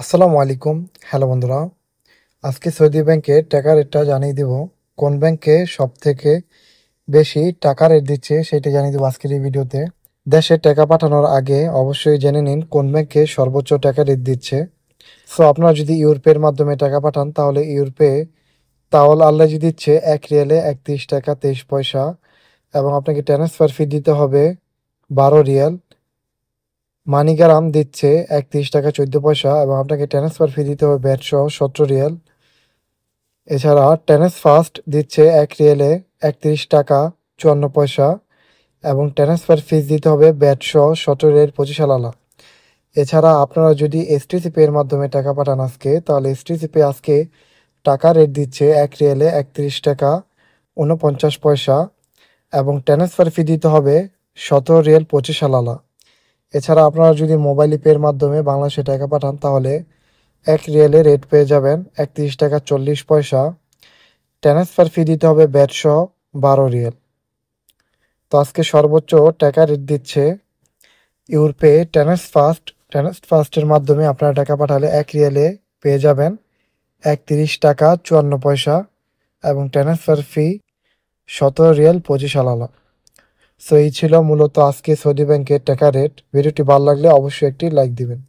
আসসালামু আলাইকুম। হ্যালো বন্ধুরা, আজকে সৌদি ব্যাংকে টাকা রেটটা জানিয়ে দিব। কোন ব্যাংকে সব থেকে বেশি টাকা রেট দিচ্ছে সেটা জানিয়ে দেবো আজকের এই ভিডিওতে। দেশে টাকা পাঠানোর আগে অবশ্যই জেনে নিন কোন ব্যাংকে সর্বোচ্চ টাকা রেট দিচ্ছে। সো আপনারা যদি ইউরোপের মাধ্যমে টাকা পাঠান তাহলে ইউরোপে তাওয়াল আল্লাজি দিচ্ছে 1 রিয়ালে 31 টাকা 23 পয়সা, এবং আপনাকে ট্রান্সফার ফি দিতে হবে 12 রিয়াল। মানিগ্রাম দিচ্ছে 31 টাকা 14 পয়সা, এবং আপনাকে ট্রান্সফার ফি দিতে হবে ব্যাট সহ 17 রিয়াল। এছাড়া ট্রান্সফার্স্ট দিচ্ছে 1 রিয়ালে 31 টাকা 54 পয়সা, এবং ট্রান্সফার ফিস দিতে হবে ব্যাট সহ 17 রিয়াল 25 আনা। এছাড়া আপনারা যদি এসটিসি পে এর মাধ্যমে টাকা পাঠান আজকে, তাহলে এসটিসি পে আজকে টাকা রেট দিচ্ছে 1 রিয়ালে 31 টাকা 49 পয়সা, এবং ট্রান্সফার ফি দিতে হবে 17 রিয়াল 25 আনা। এছাড়া আপনারা যদি মোবাইল পের মাধ্যমে বাংলাদেশে টাকা পাঠান তাহলে 1 রিয়ালে রেট পেয়ে যাবেন 31 টাকা 40 পয়সা, ট্রান্সফার ফি দিতে হবে ব্যাট সহ 12 রিয়াল। তো আজকে সর্বোচ্চ টাকা রেট দিচ্ছে ইউরোপে ট্রান্সফার্স্টের মাধ্যমে আপনারা টাকা পাঠালে 1 রিয়ালে পেয়ে যাবেন 31 টাকা 54 পয়সা, এবং ট্রান্সফার ফি 17 রিয়াল 25 আনা। সো এই ছিল মূলত আজকে সৌদি ব্যাংকের টাকা রেট। ভিডিওটি ভালো লাগলে অবশ্যই একটি লাইক দিবেন।